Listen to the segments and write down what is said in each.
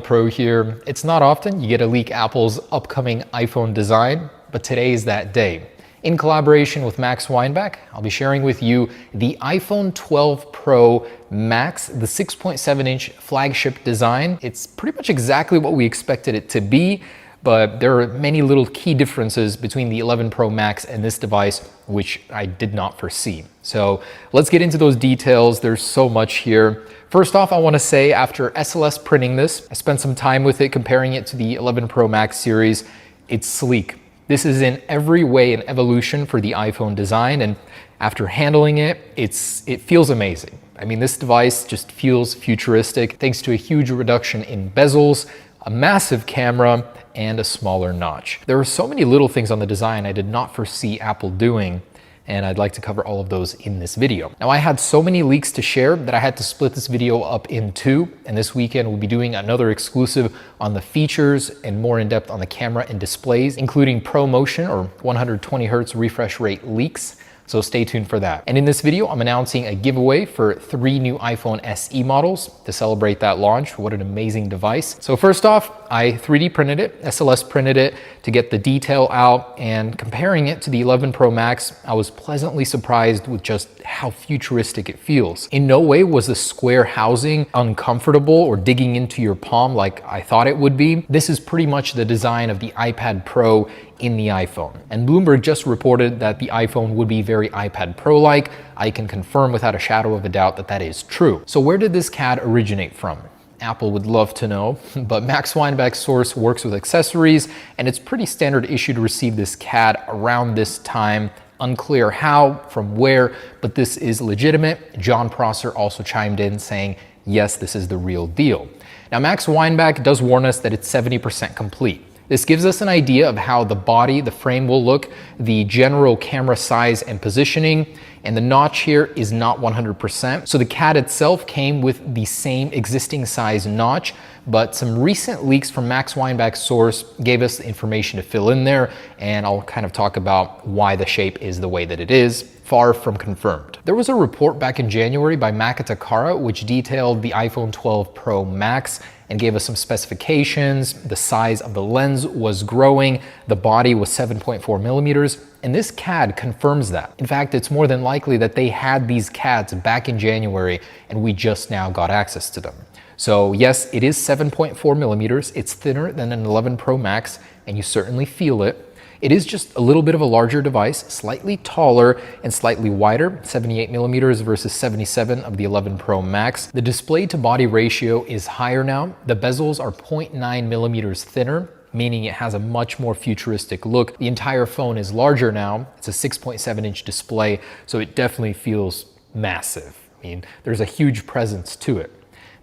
Pro here. It's not often you get to leak Apple's upcoming iPhone design, but today is that day. In collaboration with Max Weinbach, I'll be sharing with you the iPhone 12 Pro Max, the 6.7-inch flagship design. It's pretty much exactly what we expected it to be, but there are many little key differences between the 11 Pro Max and this device, which I did not foresee. So let's get into those details. There's so much here. First off, I want to say after SLS printing this, I spent some time with it comparing it to the 11 Pro Max series. It's sleek. This is in every way an evolution for the iPhone design, and after handling it, it feels amazing. I mean, this device just feels futuristic thanks to a huge reduction in bezels, a massive camera, and a smaller notch. There are so many little things on the design I did not foresee Apple doing, and I'd like to cover all of those in this video. Now, I had so many leaks to share that I had to split this video up in two, and this weekend we'll be doing another exclusive on the features and more in depth on the camera and displays, including ProMotion or 120 Hz refresh rate leaks. So stay tuned for that. And in this video, I'm announcing a giveaway for 3 new iPhone SE models to celebrate that launch. What an amazing device. So first off, I 3D printed it, SLS printed it to get the detail out, and comparing it to the 11 Pro Max, I was pleasantly surprised with just how futuristic it feels. In no way was the square housing uncomfortable or digging into your palm like I thought it would be. This is pretty much the design of the iPad Pro in the iPhone. And Bloomberg just reported that the iPhone would be very iPad Pro-like. I can confirm without a shadow of a doubt that that is true. So where did this CAD originate from? Apple would love to know, but Max Weinbach's source works with accessories, and it's pretty standard issue to receive this CAD around this time. Unclear how, from where, but this is legitimate. Jon Prosser also chimed in saying, yes, this is the real deal. Now, Max Weinbach does warn us that it's 70% complete. This gives us an idea of how the body, the frame will look, the general camera size and positioning, and the notch here is not 100%. So the CAD itself came with the same existing size notch, but some recent leaks from Max Weinbach's source gave us the information to fill in there, and I'll kind of talk about why the shape is the way that it is, far from confirmed. There was a report back in January by Makita Kara which detailed the iPhone 12 Pro Max and gave us some specifications. The size of the lens was growing, the body was 7.4 millimeters, and this CAD confirms that. In fact, it's more than likely that they had these CADs back in January and we just now got access to them. So yes, it is 7.4 millimeters. It's thinner than an 11 Pro Max, and you certainly feel it. It is just a little bit of a larger device, slightly taller and slightly wider, 78 millimeters versus 77 of the 11 Pro Max. The display to body ratio is higher now. The bezels are 0.9 millimeters thinner, meaning it has a much more futuristic look. The entire phone is larger now. It's a 6.7-inch display, so it definitely feels massive. I mean, there's a huge presence to it.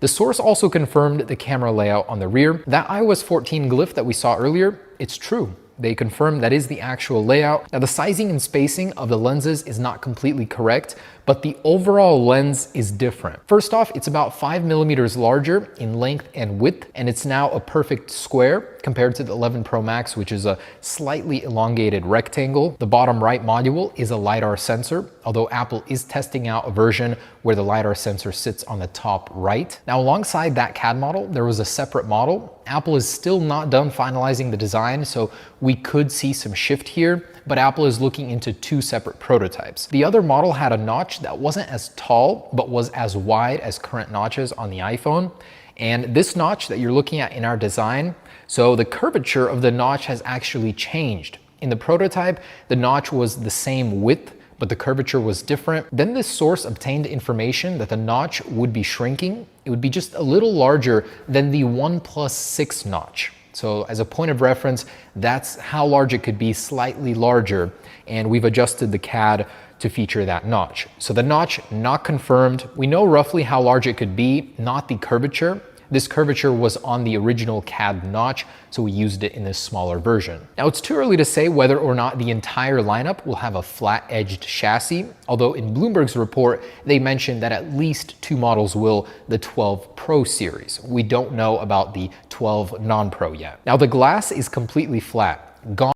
The source also confirmed the camera layout on the rear. That iOS 14 glyph that we saw earlier, it's true. They confirmed that is the actual layout. Now, the sizing and spacing of the lenses is not completely correct, but the overall lens is different. First off, it's about 5 millimeters larger in length and width, and it's now a perfect square compared to the 11 Pro Max, which is a slightly elongated rectangle. The bottom right module is a LiDAR sensor, although Apple is testing out a version where the LiDAR sensor sits on the top right. Now, alongside that CAD model, there was a separate model. Apple is still not done finalizing the design, so we could see some shift here, but Apple is looking into 2 separate prototypes. The other model had a notch that wasn't as tall, but was as wide as current notches on the iPhone. And this notch that you're looking at in our design, so the curvature of the notch has actually changed. In the prototype, the notch was the same width, but the curvature was different. Then this source obtained information that the notch would be shrinking. It would be just a little larger than the OnePlus 6 notch. So as a point of reference, that's how large it could be, slightly larger, and we've adjusted the CAD to feature that notch. So the notch not confirmed. We know roughly how large it could be, not the curvature. This curvature was on the original CAD notch, so we used it in this smaller version. Now, it's too early to say whether or not the entire lineup will have a flat-edged chassis, although in Bloomberg's report, they mentioned that at least 2 models will, the 12 Pro series. We don't know about the 12 non-Pro yet. Now, the glass is completely flat. Gone.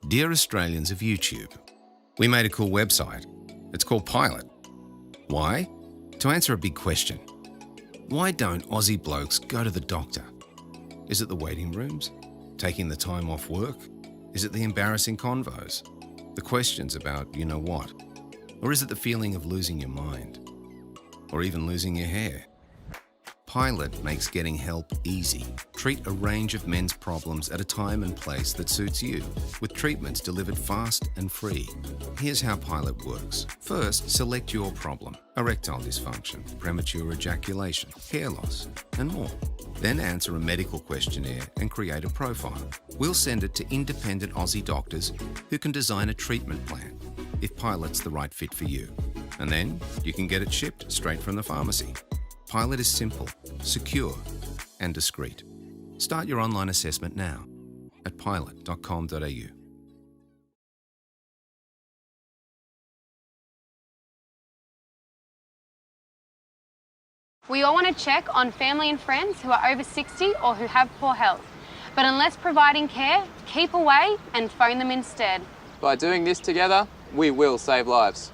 Dear Australians of YouTube, we made a cool website. It's called Pilot. Why? To answer a big question. Why don't Aussie blokes go to the doctor? Is it the waiting rooms? Taking the time off work? Is it the embarrassing convos? The questions about you know what? Or is it the feeling of losing your mind? Or even losing your hair? Pilot makes getting help easy. Treat a range of men's problems at a time and place that suits you, with treatments delivered fast and free. Here's how Pilot works. First, select your problem: erectile dysfunction, premature ejaculation, hair loss, and more. Then answer a medical questionnaire and create a profile. We'll send it to independent Aussie doctors who can design a treatment plan, if Pilot's the right fit for you. And then you can get it shipped straight from the pharmacy. Pilot is simple, secure, and discreet. Start your online assessment now at pilot.com.au. We all want to check on family and friends who are over 60 or who have poor health. But unless providing care, keep away and phone them instead. By doing this together, we will save lives.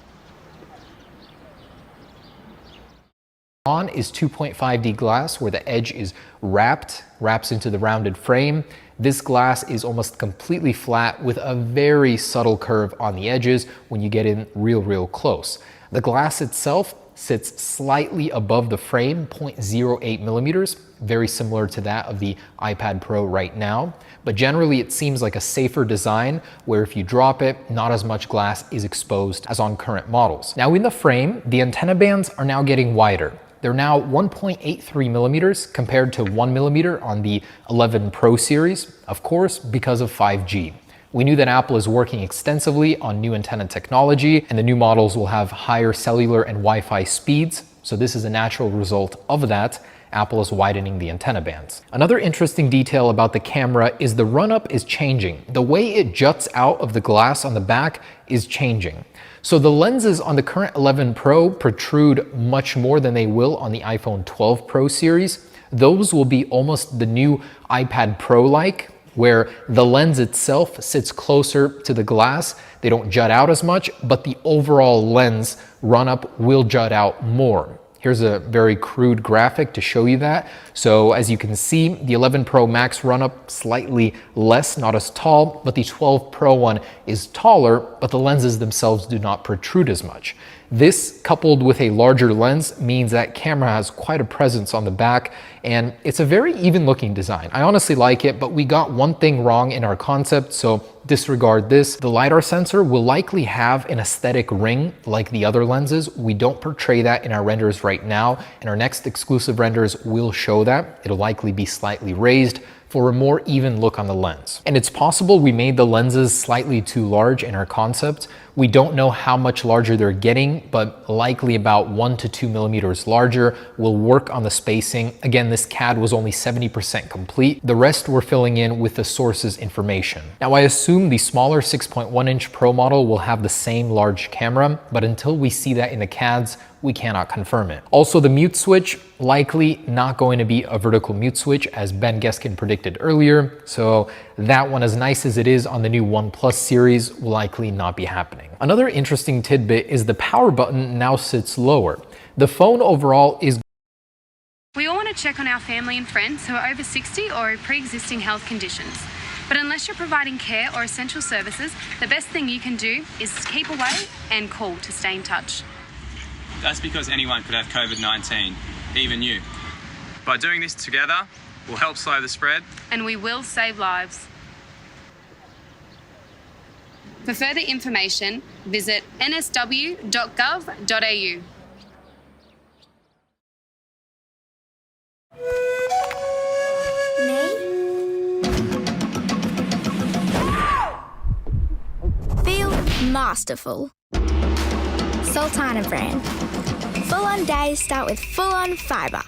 On is 2.5D glass where the edge is wraps into the rounded frame. This glass is almost completely flat with a very subtle curve on the edges when you get in real close. The glass itself sits slightly above the frame, 0.08 millimeters, very similar to that of the iPad Pro right now. But generally it seems like a safer design where if you drop it, not as much glass is exposed as on current models. Now in the frame, the antenna bands are now getting wider. They're now 1.83 millimeters compared to 1 millimeter on the 11 Pro series, of course, because of 5G. We knew that Apple is working extensively on new antenna technology, and the new models will have higher cellular and Wi-Fi speeds, so this is a natural result of that. Apple is widening the antenna bands. Another interesting detail about the camera is the run-up is changing. The way it juts out of the glass on the back is changing. So the lenses on the current 11 Pro protrude much more than they will on the iPhone 12 Pro series. Those will be almost the new iPad Pro-like, where the lens itself sits closer to the glass. They don't jut out as much, but the overall lens run-up will jut out more. Here's a very crude graphic to show you that. So as you can see, the 11 Pro Max run-up slightly less, not as tall, but the 12 Pro one is taller, but the lenses themselves do not protrude as much. This, coupled with a larger lens, means that camera has quite a presence on the back, and it's a very even looking design. I honestly like it, but we got one thing wrong in our concept, so disregard this. The LiDAR sensor will likely have an aesthetic ring like the other lenses. We don't portray that in our renders right now, and our next exclusive renders will show that. It'll likely be slightly raised for a more even look on the lens. And it's possible we made the lenses slightly too large in our concept. We don't know how much larger they're getting, but likely about 1 to 2 millimeters larger. We'll work on the spacing. Again, this CAD was only 70% complete. The rest we're filling in with the source's information. Now, I assume the smaller 6.1-inch Pro model will have the same large camera, but until we see that in the CADs, we cannot confirm it. Also, the mute switch, likely not going to be a vertical mute switch as Ben Geskin predicted earlier. So that one, as nice as it is on the new OnePlus series, will likely not be happening. Another interesting tidbit is the power button now sits lower. The phone overall is We all want to check on our family and friends who are over 60 or with pre-existing health conditions. But unless you're providing care or essential services, the best thing you can do is keep away and call to stay in touch. That's because anyone could have COVID-19, even you. By doing this together, we'll help slow the spread. And we will save lives. For further information, visit nsw.gov.au. Feel masterful. Sultana brand. Full-on days start with full-on fiber.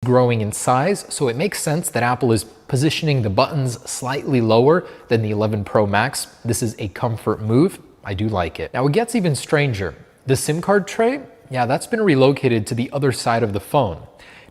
growing in size, so it makes sense that Apple is positioning the buttons slightly lower than the 11 Pro Max. This is a comfort move. I do like it. Now it gets even stranger. The SIM card tray, yeah, that's been relocated to the other side of the phone.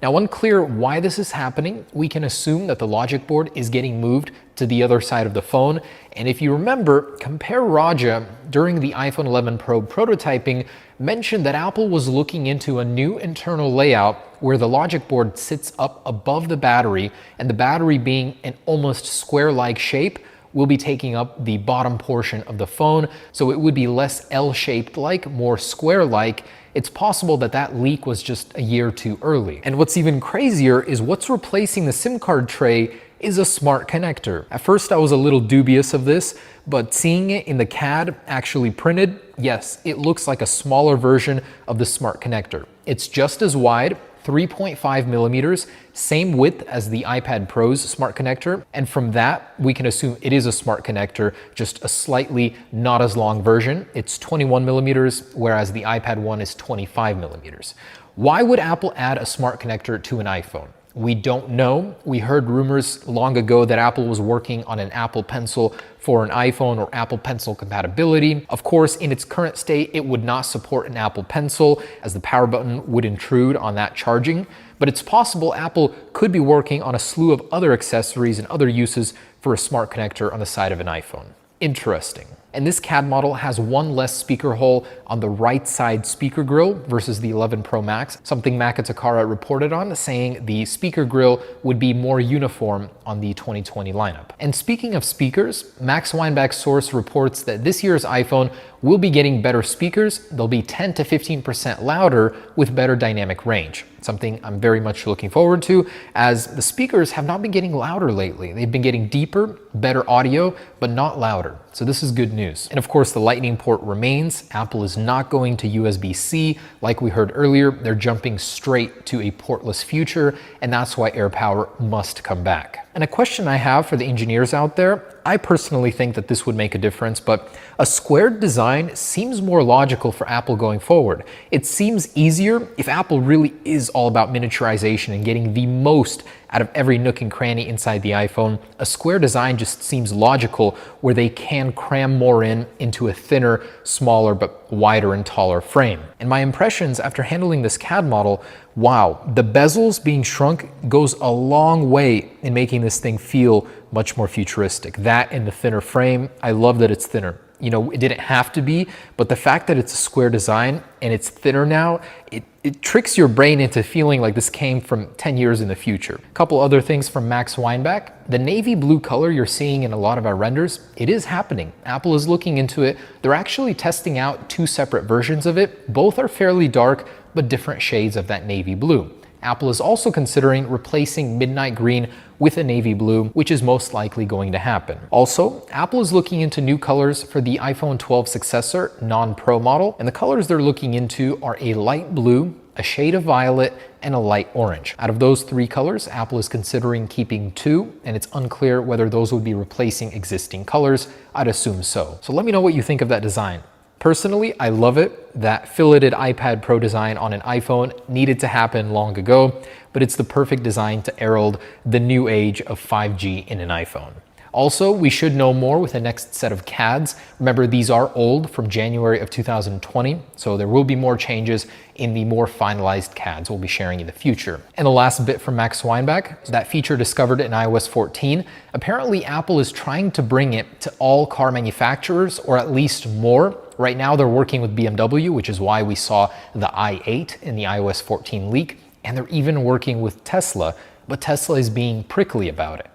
Now, unclear why this is happening, we can assume that the logic board is getting moved to the other side of the phone. And if you remember, compare Raja during the iPhone 11 Pro prototyping mentioned that Apple was looking into a new internal layout where the logic board sits up above the battery, and the battery, being an almost square-like shape, will be taking up the bottom portion of the phone, so it would be less L-shaped like, more square-like. It's possible that that leak was just a year too early. And what's even crazier is what's replacing the SIM card tray is a smart connector. At first I was a little dubious of this, but seeing it in the CAD actually printed, yes, it looks like a smaller version of the smart connector. It's just as wide, 3.5 millimeters, same width as the iPad Pro's smart connector, and from that we can assume it is a smart connector, just a slightly not as long version. It's 21 millimeters, whereas the iPad 1 is 25 millimeters. Why would Apple add a smart connector to an iPhone? We don't know. We heard rumors long ago that Apple was working on an Apple Pencil for an iPhone or Apple Pencil compatibility. Of course, in its current state, it would not support an Apple Pencil, as the power button would intrude on that charging. But it's possible Apple could be working on a slew of other accessories and other uses for a smart connector on the side of an iPhone. Interesting. And this CAD model has one less speaker hole on the right side speaker grill versus the 11 Pro Max, something Makatakara reported on, saying the speaker grill would be more uniform on the 2020 lineup. And speaking of speakers, Max Weinbach's source reports that this year's iPhone will be getting better speakers. They'll be 10 to 15% louder with better dynamic range. Something I'm very much looking forward to, as the speakers have not been getting louder lately. They've been getting deeper, better audio, but not louder. So this is good news. And of course, the Lightning port remains. Apple is not going to USB-C. Like we heard earlier, they're jumping straight to a portless future, and that's why AirPower must come back. And a question I have for the engineers out there, I personally think that this would make a difference, but a squared design seems more logical for Apple going forward. It seems easier if Apple really is all about miniaturization and getting the most out of every nook and cranny inside the iPhone. A square design just seems logical, where they can cram more into a thinner, smaller, but wider and taller frame. And my impressions after handling this CAD model, wow, the bezels being shrunk goes a long way in making this thing feel much more futuristic. That and the thinner frame, I love that it's thinner. You know, it didn't have to be, but the fact that it's a square design and it's thinner now, it tricks your brain into feeling like this came from 10 years in the future. A couple other things from Max Weinbach. The navy blue color you're seeing in a lot of our renders, it is happening. Apple is looking into it. They're actually testing out two separate versions of it. Both are fairly dark, but different shades of that navy blue. Apple is also considering replacing midnight green with a navy blue, which is most likely going to happen. Also, Apple is looking into new colors for the iPhone 12 successor non-Pro model, and the colors they're looking into are a light blue, a shade of violet, and a light orange. Out of those three colors, Apple is considering keeping two, and it's unclear whether those would be replacing existing colors. I'd assume so. So let me know what you think of that design. Personally, I love it. That filleted iPad Pro design on an iPhone needed to happen long ago, but it's the perfect design to herald the new age of 5G in an iPhone. Also, we should know more with the next set of CADs. Remember, these are old, from January of 2020, so there will be more changes in the more finalized CADs we'll be sharing in the future. And the last bit from Max Weinbach, that feature discovered in iOS 14. Apparently, Apple is trying to bring it to all car manufacturers, or at least more. Right now, they're working with BMW, which is why we saw the i8 in the iOS 14 leak, and they're even working with Tesla, but Tesla is being prickly about it.